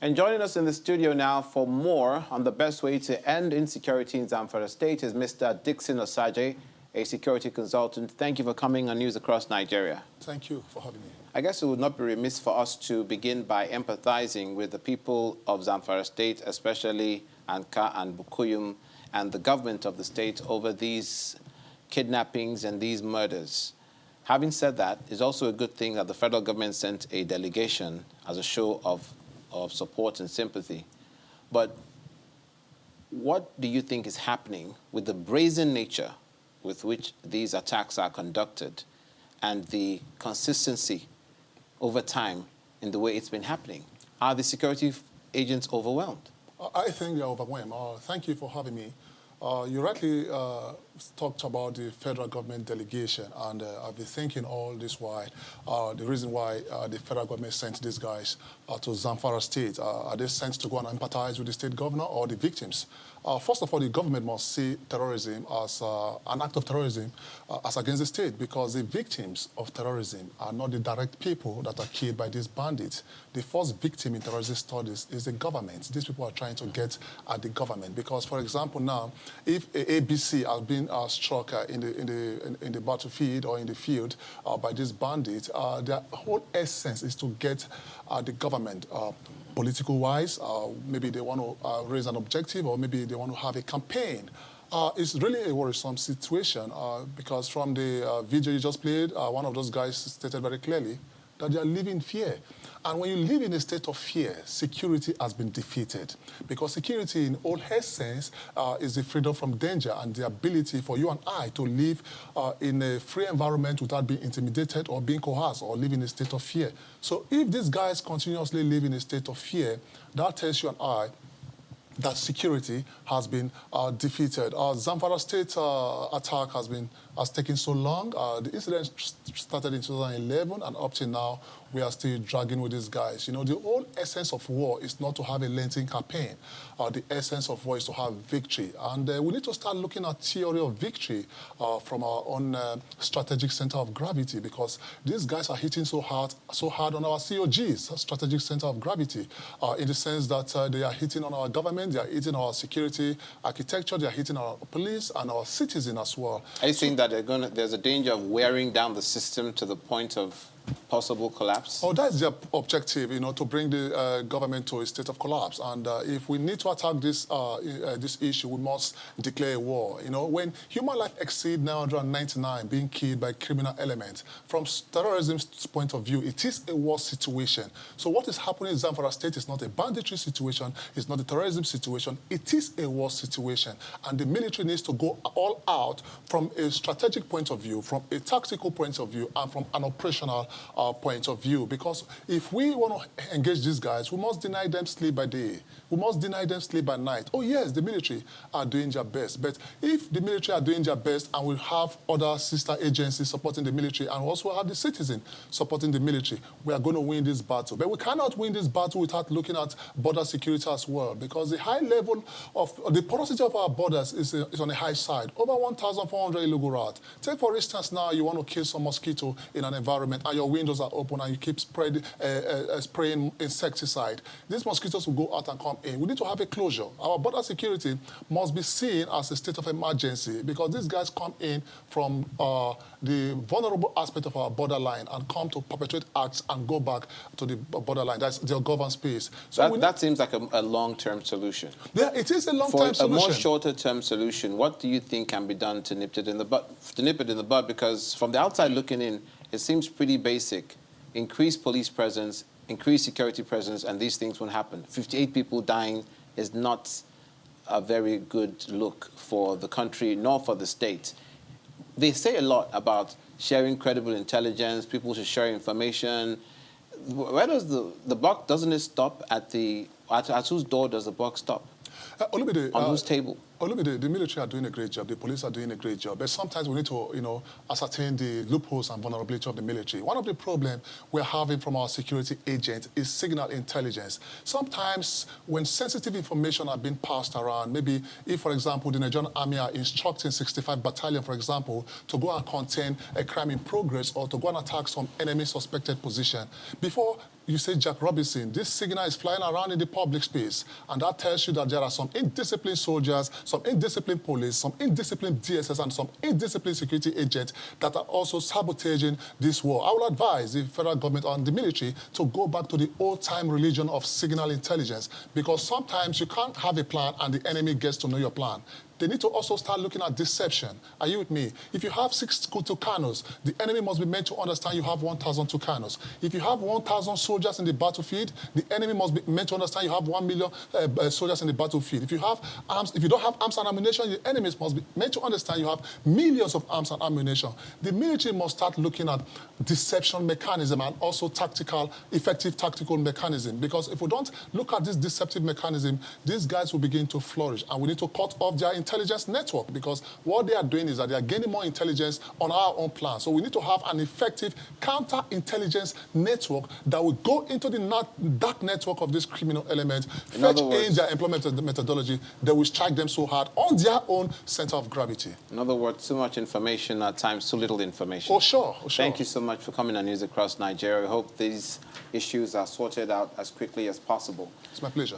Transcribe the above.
And joining us in the studio now for more on the best way to end insecurity in Zamfara State is Mr. Dixon Osaje, a security consultant. Thank you for coming on News Across Nigeria. Thank you for having me. I guess it would not be remiss for us to begin by empathizing with the people of Zamfara State, especially Anka and Bukuyum, and the government of the state over these kidnappings and these murders. Having said that, it's also a good thing that the federal government sent a delegation as a show of support and sympathy. But what do you think is happening with the brazen nature with which these attacks are conducted and the consistency over time in the way it's been happening? Are the security agents overwhelmed? I think they're overwhelmed. Thank you for having me. You rightly talked about the federal government delegation, and I've been thinking all this while, the reason why the federal government sent these guys to Zamfara State. Are they sent to go and empathize with the state governor or the victims? First of all, the government must see terrorism as an act of terrorism as against the state, because the victims of terrorism are not the direct people that are killed by these bandits. The first victim in terrorism studies is the government. These people are trying to get at the government, because, for example, now, if ABC has been struck in the battlefield or in the field by these bandits, their whole essence is to get the government political-wise. Maybe they want to raise an objective, or maybe they want to have a campaign. It's really a worrisome situation because from the video you just played, one of those guys stated very clearly that they are living in fear. And when you live in a state of fear, security has been defeated. Because security in all essence is the freedom from danger and the ability for you and I to live in a free environment without being intimidated or being coerced or live in a state of fear. So if these guys continuously live in a state of fear, that tells you and I that security has been defeated. Zamfara State attack has taken so long. The incident started in 2011, and up to now, we are still dragging with these guys. You know, the whole essence of war is not to have a lengthy campaign. The essence of war is to have victory. And we need to start looking at theory of victory from our own strategic center of gravity, because these guys are hitting so hard on our COGs, strategic center of gravity, in the sense that they are hitting on our government, they are hitting our security architecture, they are hitting our police and our citizens as well. Are you saying that there's a danger of wearing down the system to the point of possible collapse? Oh, that's their objective, you know, to bring the government to a state of collapse. And if we need to attack this this issue, we must declare a war. You know, when human life exceeds 999 being killed by criminal elements, from terrorism's point of view, it is a war situation. So what is happening in Zamfara State is not a banditry situation, it's not a terrorism situation, it is a war situation. And the military needs to go all out from a strategic point of view, from a tactical point of view, and from an operational point of view. Because if we want to engage these guys, we must deny them sleep by day. We must deny them sleep by night. Oh yes, the military are doing their best. But if the military are doing their best and we have other sister agencies supporting the military and we also have the citizen supporting the military, we are going to win this battle. But we cannot win this battle without looking at border security as well, because the high level of the porosity of our borders is on the high side. Over 1,400 illegal routes. Take for instance now, you want to kill some mosquito in an environment and your windows are open and you keep spraying insecticide. These mosquitoes will go out and come in. We need to have a closure. Our border security must be seen as a state of emergency, because these guys come in from the vulnerable aspect of our borderline and come to perpetrate acts and go back to the borderline. That's their governed space. So that seems like a long-term solution. Yeah, it is a long-term solution. For a more shorter-term solution, what do you think can be done to nip it in the bud? Because from the outside looking in, it seems pretty basic. Increase police presence, increase security presence, and these things won't happen. 58 people dying is not a very good look for the country, nor for the state. They say a lot about sharing credible intelligence, people should share information. Where does the buck, doesn't it stop at whose door does the buck stop? On whose table? The military are doing a great job. The police are doing a great job. But sometimes we need to, you know, ascertain the loopholes and vulnerability of the military. One of the problems we're having from our security agents is signal intelligence. Sometimes when sensitive information are being passed around, maybe if, for example, the Nigerian Army are instructing 65 Battalion, for example, to go and contain a crime in progress or to go and attack some enemy suspected position, before you say Jack Robinson, this signal is flying around in the public space, and that tells you that there are some indisciplined soldiers, some indisciplined police, some indisciplined DSS, and some indisciplined security agents that are also sabotaging this war. I will advise the federal government and the military to go back to the old-time religion of signal intelligence, because sometimes you can't have a plan and the enemy gets to know your plan. They need to also start looking at deception. Are you with me? If you have 6 Tucanos, the enemy must be meant to understand you have 1,000 Tucanos. If you have 1,000 soldiers in the battlefield, the enemy must be meant to understand you have 1 million soldiers in the battlefield. If you have arms, if you don't have arms and ammunition, the enemies must be meant to understand you have millions of arms and ammunition. The military must start looking at deception mechanism and also effective tactical mechanism. Because if we don't look at this deceptive mechanism, these guys will begin to flourish, and we need to cut off their intelligence network, because what they are doing is that they are gaining more intelligence on our own plan. So we need to have an effective counter-intelligence network that will go into the dark network of this criminal element, fetch in their employment methodology, that will strike them so hard on their own center of gravity. In other words, too much information at times, too little information. Oh, sure. Oh, sure. Thank you so much for coming on News Across Nigeria. We hope these issues are sorted out as quickly as possible. It's my pleasure.